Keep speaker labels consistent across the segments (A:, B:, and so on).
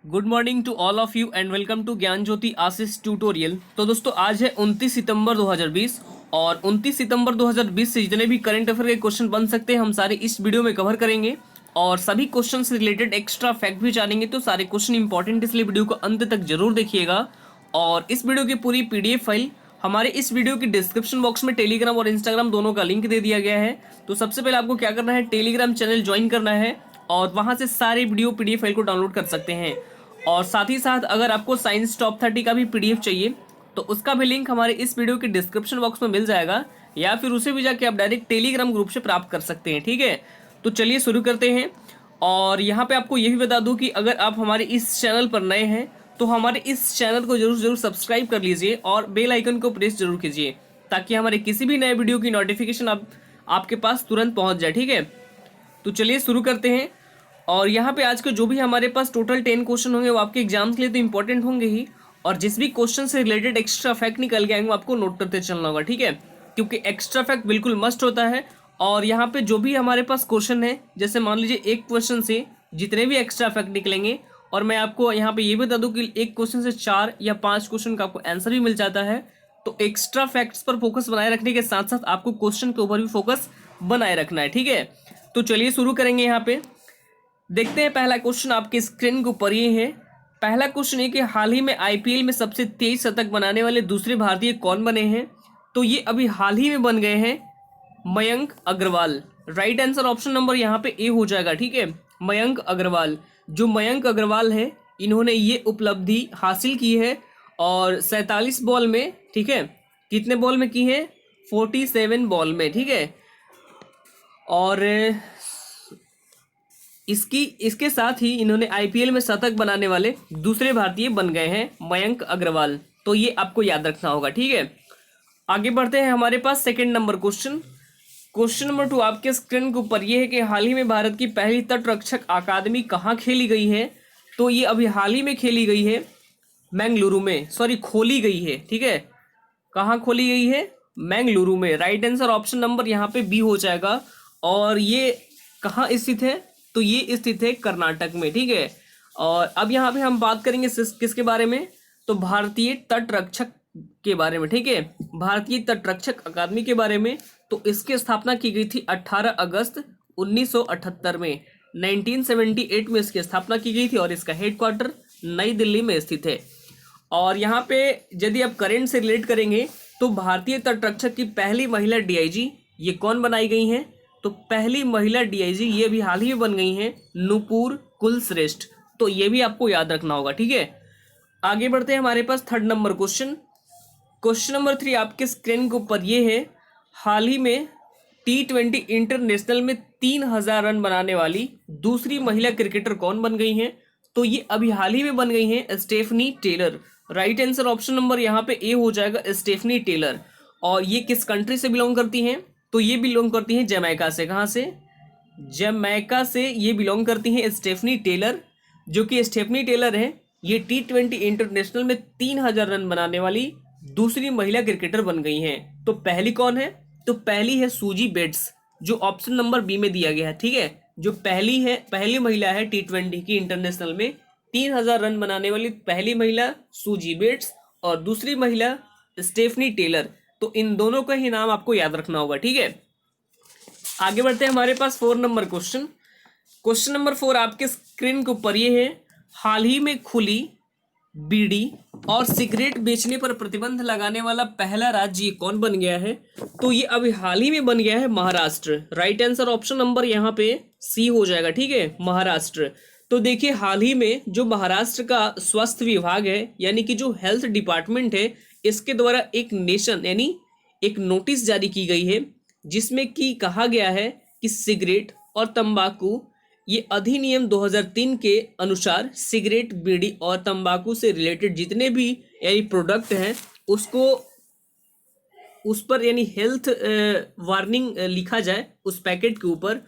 A: Good morning to all of you and welcome to Gyan Jyoti Ashish tutorial. तो दोस्तों आज है 29 सितंबर 2020 और 29 सितंबर 2020 से जितने भी करंट अफेयर के क्वेश्चन बन सकते हैं हम सारे इस वीडियो में कवर करेंगे और सभी क्वेश्चन से रिलेटेड एक्स्ट्रा फैक्ट भी जानेंगे। तो सारे क्वेश्चन इंपॉर्टेंट, इसलिए वीडियो को अंत तक जरूर देखिएगा। और इस वीडियो की पूरी पीडीएफ फाइल हमारे इस वीडियो की डिस्क्रिप्शन बॉक्स में टेलीग्राम और इंस्टाग्राम दोनों का लिंक दे दिया गया है। तो सबसे पहले आपको क्या करना है, टेलीग्राम चैनल ज्वाइन करना है और वहां से सारे वीडियो पीडीएफ फाइल को डाउनलोड कर सकते हैं। और साथ ही साथ अगर आपको साइंस टॉप 30 का भी पीडीएफ चाहिए तो उसका भी लिंक हमारे इस वीडियो के डिस्क्रिप्शन बॉक्स में मिल जाएगा, या फिर उसे भी जाके आप डायरेक्ट टेलीग्राम ग्रुप से प्राप्त कर सकते हैं। ठीक है, तो चलिए शुरू करते हैं। और यहाँ पे आपको ये भी बता दूं कि अगर आप हमारे इस चैनल पर नए हैं तो हमारे इस चैनल को जरूर सब्सक्राइब कर लीजिए और बेल आइकन को प्रेस जरूर कीजिए ताकि हमारे किसी भी नए वीडियो की नोटिफिकेशन आपके पास तुरंत पहुंच जाए। ठीक है, तो चलिए शुरू करते हैं। और यहाँ पे आज के जो भी हमारे पास टोटल 10 क्वेश्चन होंगे वो आपके एग्जाम के लिए तो इंपॉर्टेंट होंगे ही, और जिस भी क्वेश्चन से रिलेटेड एक्स्ट्रा फैक्ट निकल के आएंगे वो आपको नोट करते चलना होगा। ठीक है, क्योंकि एक्स्ट्रा फैक्ट बिल्कुल मस्ट होता है। और यहाँ पे जो भी हमारे पास क्वेश्चन है, जैसे मान लीजिए एक क्वेश्चन से जितने भी एक्स्ट्रा फैक्ट निकलेंगे, और मैं आपको यहाँ पे ये भी बता दूं कि एक क्वेश्चन से 4 या 5 क्वेश्चन का आपको आंसर भी मिल जाता है। तो एक्स्ट्रा फैक्ट्स पर फोकस बनाए रखने के साथ साथ आपको क्वेश्चन के ऊपर भी फोकस बनाए रखना है। ठीक है, तो चलिए शुरू करेंगे। यहाँ पे देखते हैं पहला क्वेश्चन आपके स्क्रीन के ऊपर ये है। पहला क्वेश्चन है कि हाल ही में आईपीएल में सबसे तेज शतक बनाने वाले दूसरे भारतीय कौन बने हैं? तो ये अभी हाल ही में बन गए हैं Mayank Agarwal. Right answer option number यहाँ पे ए हो जाएगा। ठीक है, मयंक अग्रवाल। जो मयंक अग्रवाल है इन्होंने ये उपलब्धि हासिल की है और 47 बॉल में, ठीक है, कितने बॉल में की है? 47 बॉल में। ठीक है, और इसके साथ ही इन्होंने आईपीएल में शतक बनाने वाले दूसरे भारतीय बन गए हैं मयंक अग्रवाल। तो ये आपको याद रखना होगा। ठीक है, आगे बढ़ते हैं। हमारे पास सेकंड नंबर क्वेश्चन नंबर 2 आपके स्क्रीन के ऊपर ये है कि हाल ही में भारत की पहली तटरक्षक अकादमी कहाँ खेली गई है? तो ये अभी हाल ही में खेली गई है मैंगलुरु में, सॉरी खोली गई है। ठीक है, कहाँ खोली गई है? मैंगलुरु में। राइट आंसर ऑप्शन नंबर यहाँ पे बी हो जाएगा। और ये कहाँ स्थित है? तो ये स्थित है कर्नाटक में। ठीक है, और अब यहाँ पे हम बात करेंगे किसके बारे में? तो भारतीय तटरक्षक के बारे में। ठीक है, भारतीय तटरक्षक अकादमी के बारे में। तो इसकी स्थापना की गई थी 18 अगस्त 1978 में। 1978 में इसकी स्थापना की गई थी और इसका हेडक्वार्टर नई दिल्ली में स्थित है। और यहाँ पे यदि आप करंट से रिलेट करेंगे तो भारतीय तटरक्षक की पहली महिला डीआईजी ये कौन बनाई गई हैं? तो पहली महिला डीआईजी ये भी हाल ही में बन गई हैं नूपुर कुलश्रेष्ठ। तो ये भी आपको याद रखना होगा। ठीक है, आगे बढ़ते हैं। हमारे पास थर्ड नंबर क्वेश्चन नंबर 3 आपके स्क्रीन के ऊपर ये है। हाल ही में T20 इंटरनेशनल में 3000 रन बनाने वाली दूसरी महिला क्रिकेटर कौन बन गई हैं? तो ये अभी हाल ही में बन गई हैं Stephanie Taylor. Right answer option number यहाँ पे ए हो जाएगा, स्टेफनी टेलर। और ये किस कंट्री से बिलोंग करती हैं? तो ये बिलोंग करती हैं जमैका से। कहाँ से? जमैका से ये बिलोंग करती हैं स्टेफनी टेलर। जो कि स्टेफनी टेलर है ये T20 इंटरनेशनल में 3000 रन बनाने वाली दूसरी महिला क्रिकेटर बन गई हैं। तो पहली कौन है? तो पहली है सूजी बेट्स, जो ऑप्शन नंबर बी में दिया गया है। ठीक है, जो पहली महिला है T20 की इंटरनेशनल में 3000 रन बनाने वाली पहली महिला सूजी बेट्स और दूसरी महिला स्टेफनी टेलर। तो इन दोनों का ही नाम आपको याद रखना होगा। ठीक है, आगे बढ़ते हैं। हमारे पास 4 नंबर क्वेश्चन नंबर 4 आपके स्क्रीन के ऊपर ये है। हाल ही में खुली बीड़ी और सिगरेट बेचने पर प्रतिबंध लगाने वाला पहला राज्य ये कौन बन गया है? तो ये अभी हाल ही में बन गया है Maharashtra. Right answer option number यहाँ पे सी हो जाएगा। ठीक है, महाराष्ट्र। तो देखिए हाल ही में जो महाराष्ट्र का स्वास्थ्य विभाग है, यानी कि जो हेल्थ डिपार्टमेंट है, इसके द्वारा एक नेशन यानी एक नोटिस जारी की गई है जिसमें कि कहा गया है कि सिगरेट और तंबाकू ये अधिनियम 2003 के अनुसार सिगरेट, बीड़ी और तंबाकू से रिलेटेड जितने भी यानी प्रोडक्ट हैं उसको उस पर यानी हेल्थ वार्निंग लिखा जाए उस पैकेट के ऊपर,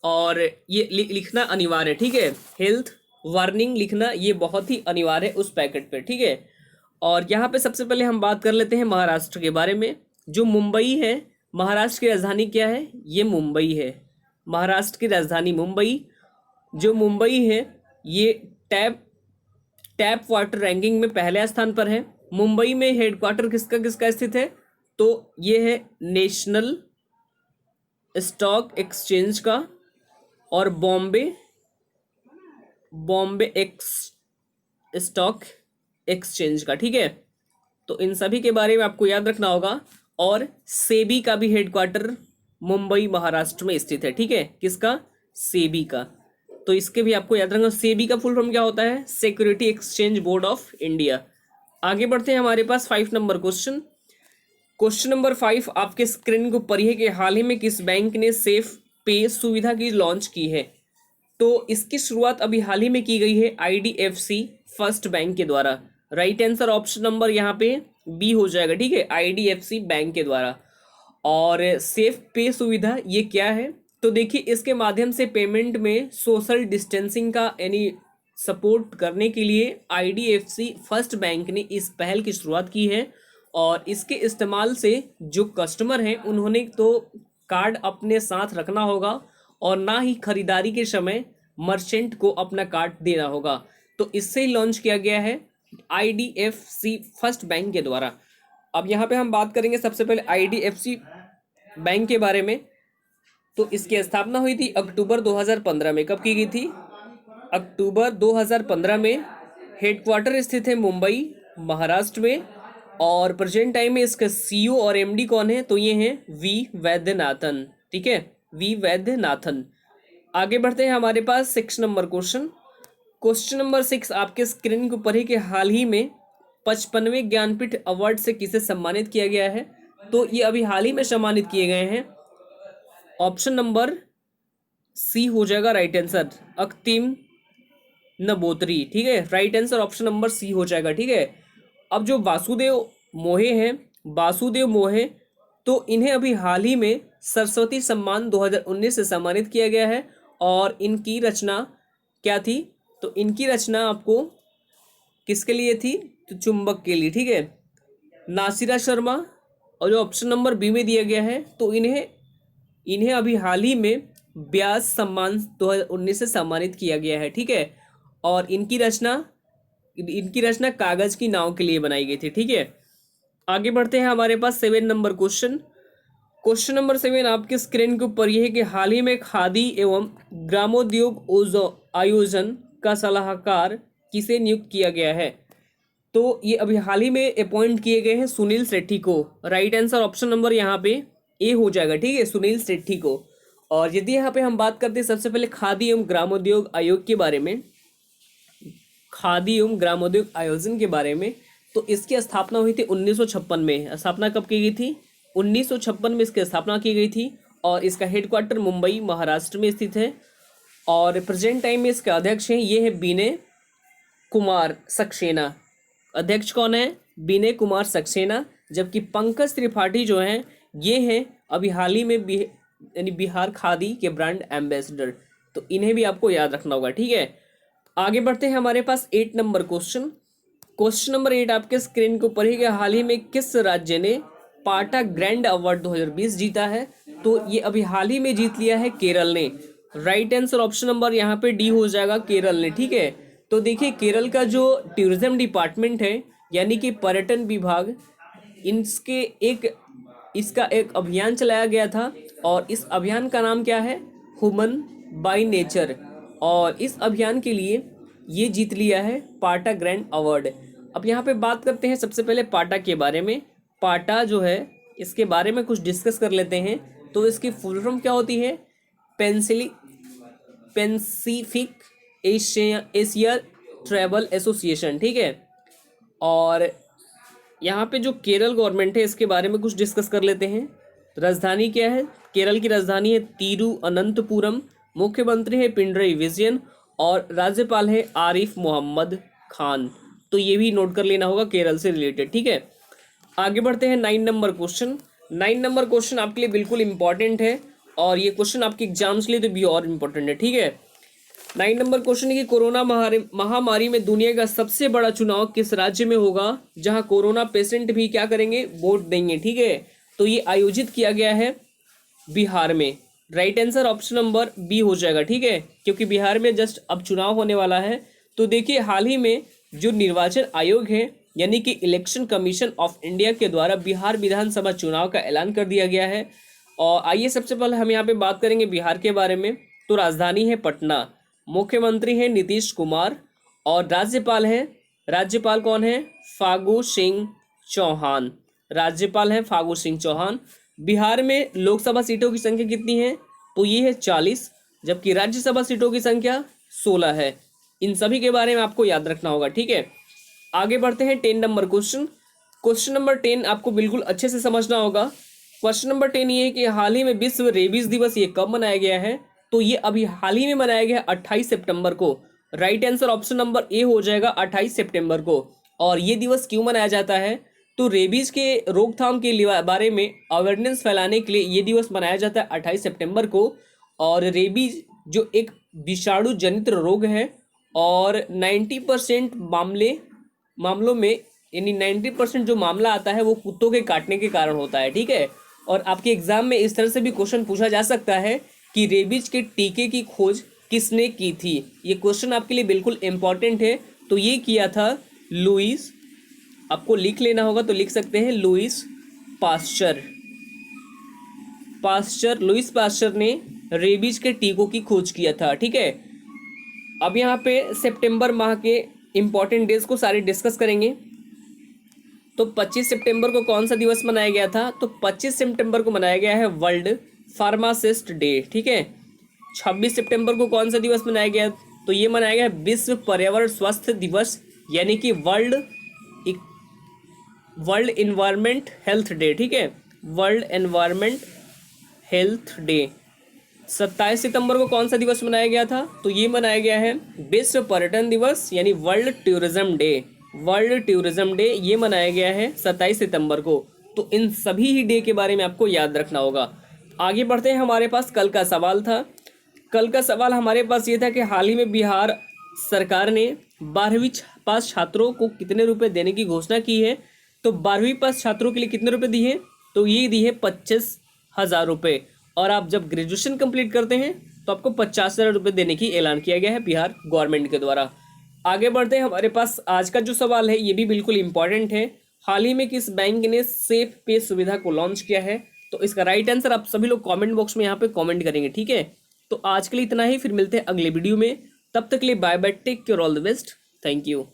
A: और ये लिखना अनिवार्य है। ठीक है, हेल्थ वार्निंग लिखना ये बहुत ही अनिवार्य है उस पैकेट पे। ठीक है, और यहाँ पे सबसे पहले हम बात कर लेते हैं महाराष्ट्र के बारे में। जो मुंबई है, महाराष्ट्र की राजधानी क्या है? ये मुंबई है। महाराष्ट्र की राजधानी मुंबई। जो मुंबई है ये टैप टैप वाटर रैंकिंग में पहले स्थान पर है। मुंबई में हेडक्वार्टर किसका किसका स्थित है, तो ये है नेशनल स्टॉक एक्सचेंज का, और Bombay Bombay x stock exchange का, ठीक है। तो इन सभी के बारे में आपको याद रखना होगा। और सेबी का भी हेडक्वार्टर मुंबई महाराष्ट्र में स्थित है, ठीक है। किसका, सेबी का। तो इसके भी आपको याद रखना। सेबी का फुल फॉर्म क्या होता है, security exchange board of India. आगे बढ़ते हैं, हमारे पास 5 नंबर क्वेश्चन। क्वेश्चन नंबर 5 आपके स्क्रीन के ऊपर ही है कि हाल ही में किस बैंक ने सेफ पे सुविधा की लॉन्च की है। तो इसकी शुरुआत अभी हाल ही में की गई है आईडीएफसी फर्स्ट बैंक के द्वारा। राइट आंसर ऑप्शन नंबर यहाँ पे बी हो जाएगा, ठीक है, आईडीएफसी बैंक के द्वारा। और सेफ पे सुविधा ये क्या है, तो देखिए इसके माध्यम से पेमेंट में सोशल डिस्टेंसिंग का यानी सपोर्ट करने के लिए आईडीएफसी फर्स्ट बैंक ने इस पहल की शुरुआत की है। और इसके इस्तेमाल से जो कस्टमर हैं उन्होंने तो कार्ड अपने साथ रखना होगा और ना ही खरीदारी के समय मर्चेंट को अपना कार्ड देना होगा। तो इससे ही लॉन्च किया गया है आईडीएफसी फर्स्ट बैंक के द्वारा। अब यहाँ पे हम बात करेंगे सबसे पहले आईडीएफसी बैंक के बारे में। तो इसकी स्थापना हुई थी अक्टूबर 2015 में। कब की गई थी, अक्टूबर 2015 में। हेडक्वार्टर स्थित है मुंबई महाराष्ट्र में। और प्रेजेंट टाइम में इसका सीईओ और एमडी कौन है, तो ये हैं वी वैद्यनाथन, ठीक है, वी वैद्यनाथन। आगे बढ़ते हैं, हमारे पास 6 नंबर क्वेश्चन। क्वेश्चन नंबर 6 आपके स्क्रीन के ऊपर है कि हाल ही में 55वें ज्ञानपीठ अवार्ड से किसे सम्मानित किया गया है। तो ये अभी हाल ही में सम्मानित किए गए हैं। ऑप्शन नंबर सी हो जाएगा राइट आंसर, अकतिम नबोत्री, ठीक है। Right answer option number C हो जाएगा, ठीक है। अब जो वासुदेव मोहे हैं, वासुदेव मोहे, तो इन्हें अभी हाल ही में सरस्वती सम्मान 2019 से सम्मानित किया गया है। और इनकी रचना क्या थी, तो इनकी रचना आपको किसके लिए थी, तो चुंबक के लिए, ठीक है, नासिरा शर्मा। और जो ऑप्शन नंबर बी में दिया गया है, तो इन्हें अभी हाल ही में व्यास सम्मान 2019 से सम्मानित किया गया है, ठीक है। और इनकी रचना कागज की नाव के लिए बनाई गई थी, ठीक है। आगे बढ़ते हैं, हमारे पास 7 नंबर क्वेश्चन। क्वेश्चन नंबर 7 आपके स्क्रीन के ऊपर यह है कि हाल ही में खादी एवं ग्रामोद्योग आयोजन का सलाहकार किसे नियुक्त किया गया है। तो ये अभी हाल ही में अपॉइंट किए गए हैं सुनील सेठी को। राइट आंसर ऑप्शन नंबर यहाँ पे ए हो जाएगा, ठीक है, सुनील सेठी को। और यदि यहाँ पे हम बात करते हैं सबसे पहले खादी एवं ग्रामोद्योग आयोग के बारे में, खादी एवं ग्रामोद्योग आयोजन के बारे में, तो इसकी स्थापना हुई थी 1956 में। स्थापना कब की गई थी, 1956 में इसकी स्थापना की गई थी। और इसका हेडक्वार्टर मुंबई महाराष्ट्र में स्थित है। और प्रेजेंट टाइम में इसके अध्यक्ष हैं, ये है विनय कुमार सक्सेना। अध्यक्ष कौन है, विनय कुमार सक्सेना। जबकि पंकज त्रिपाठी जो हैं ये हैं अभी हाल ही में यानी बिहार खादी के ब्रांड एम्बेसडर। तो इन्हें भी आपको याद रखना होगा, ठीक है। आगे बढ़ते हैं, हमारे पास 8 नंबर क्वेश्चन। क्वेश्चन नंबर 8 आपके स्क्रीन के ऊपर ही कि हाल ही में किस राज्य ने पाटा ग्रैंड अवार्ड 2020 जीता है। तो ये अभी हाल ही में जीत लिया है केरल ने। राइट आंसर ऑप्शन नंबर यहाँ पे डी हो जाएगा, केरल ने, ठीक है। तो देखिए केरल का जो टूरिज्म डिपार्टमेंट है यानी कि पर्यटन विभाग, इसका एक अभियान चलाया गया था। और इस अभियान का नाम क्या है, ह्यूमन बाय नेचर। और इस अभियान के लिए ये जीत लिया है पाटा ग्रैंड अवार्ड। अब यहाँ पे बात करते हैं सबसे पहले पाटा के बारे में। पाटा जो है इसके बारे में कुछ डिस्कस कर लेते हैं। तो इसकी फुल फॉर्म क्या होती है, पैसिफिक एशिया ट्रैवल एसोसिएशन, ठीक है। और यहाँ पे जो केरल गवर्नमेंट है इसके बारे में कुछ डिस्कस कर लेते हैं। राजधानी क्या है, केरल की राजधानी है तिरुअनंतपुरम। मुख्यमंत्री है पिनरई विजयन। और राज्यपाल है आरिफ मोहम्मद खान। तो ये भी नोट कर लेना होगा केरल से रिलेटेड, ठीक है। आगे बढ़ते हैं 9 नंबर क्वेश्चन। 9 नंबर क्वेश्चन आपके लिए बिल्कुल इंपॉर्टेंट है। और ये क्वेश्चन आपके एग्जाम्स के लिए तो भी और इम्पोर्टेंट है, ठीक है। 9 नंबर क्वेश्चन है कि कोरोना महामारी में दुनिया का सबसे बड़ा चुनाव किस राज्य में होगा जहां कोरोना पेशेंट भी क्या करेंगे, वोट देंगे, ठीक है। तो ये आयोजित किया गया है बिहार में। Right answer option number B हो जाएगा, ठीक है, क्योंकि बिहार में जस्ट अब चुनाव होने वाला है। तो देखिए हाल ही में जो निर्वाचन आयोग है यानी कि इलेक्शन कमीशन ऑफ इंडिया के द्वारा बिहार विधानसभा चुनाव का ऐलान कर दिया गया है। और आइए सबसे पहले हम यहाँ पे बात करेंगे बिहार के बारे में। तो राजधानी है पटना, मुख्यमंत्री है नीतीश कुमार और राज्यपाल कौन है? फागू सिंह चौहान। राज्यपाल है फागू सिंह चौहान। बिहार में लोकसभा सीटों की संख्या कितनी है? तो ये है 40, जबकि राज्यसभा सीटों की संख्या 16 है। इन सभी के बारे में आपको याद रखना होगा, ठीक है। आगे बढ़ते हैं 10 नंबर क्वेश्चन। क्वेश्चन नंबर 10 आपको बिल्कुल अच्छे से समझना होगा। क्वेश्चन नंबर 10 ये है कि हाल ही में विश्व रेबीज दिवस ये कब मनाया गया है? तो ये अभी हाल ही में मनाया गया 28 सितंबर को। Right answer option number A हो जाएगा 28 सितंबर को। और ये दिवस क्यों मनाया जाता है? तो रेबीज के रोकथाम के बारे में अवेयरनेस फैलाने के लिए ये दिवस मनाया जाता है 28 सितंबर को। और रेबीज जो एक विषाणु जनित रोग है और 90% मामलों में यानी 90% जो मामला आता है वो कुत्तों के काटने के कारण होता है, ठीक है। और आपके एग्जाम में इस तरह से भी क्वेश्चन पूछा जा सकता है कि रेबीज के टीके की खोज किसने की थी? ये क्वेश्चन आपके लिए बिल्कुल इंपॉर्टेंट है। तो ये किया था लुईस, आपको लिख लेना होगा तो लिख सकते हैं लुईस पास्चर। लुईस पास्चर ने रेबीज के टीकों की खोज किया था, ठीक है। अब यहाँ पे सितंबर माह के इम्पॉर्टेंट डेज को सारे डिस्कस करेंगे। तो 25 सितंबर को कौन सा दिवस मनाया गया था? तो 25 सितंबर को मनाया गया है वर्ल्ड फार्मासिस्ट डे, ठीक है। 26 सितंबर को कौन सा दिवस मनाया गया? तो ये मनाया गया विश्व पर्यावरण स्वास्थ्य दिवस यानी कि वर्ल्ड एनवायरनमेंट हेल्थ डे, ठीक है। World environment health day. 27 सितंबर को कौन सा दिवस मनाया गया था? तो ये मनाया गया है विश्व पर्यटन दिवस यानी वर्ल्ड टूरिज्म डे। ये मनाया गया है 27 सितंबर को। तो इन सभी ही डे के बारे में आपको याद रखना होगा। आगे बढ़ते हैं, हमारे पास कल का सवाल था। कल का सवाल हमारे पास ये था कि हाल ही में बिहार सरकार ने 12वीं पास छात्रों को कितने रुपए देने की घोषणा की है? तो 12वीं पास छात्रों के लिए कितने रुपए दिए? तो ये दिए 25,000 रुपये। और आप जब ग्रेजुएशन कंप्लीट करते हैं तो आपको 50,000 रुपये देने की ऐलान किया गया है बिहार गवर्नमेंट के द्वारा। आगे बढ़ते हैं, हमारे पास आज का जो सवाल है ये भी बिल्कुल इंपॉर्टेंट है। हाल ही में किस बैंक ने सेफ पे सुविधा को लॉन्च किया है? तो इसका राइट आंसर आप सभी लोग कमेंट बॉक्स में यहाँ पे कमेंट करेंगे, ठीक है। तो आज के लिए इतना ही, फिर मिलते हैं अगले वीडियो में। तब तक के लिए bye bye, take care, all the best, thank you.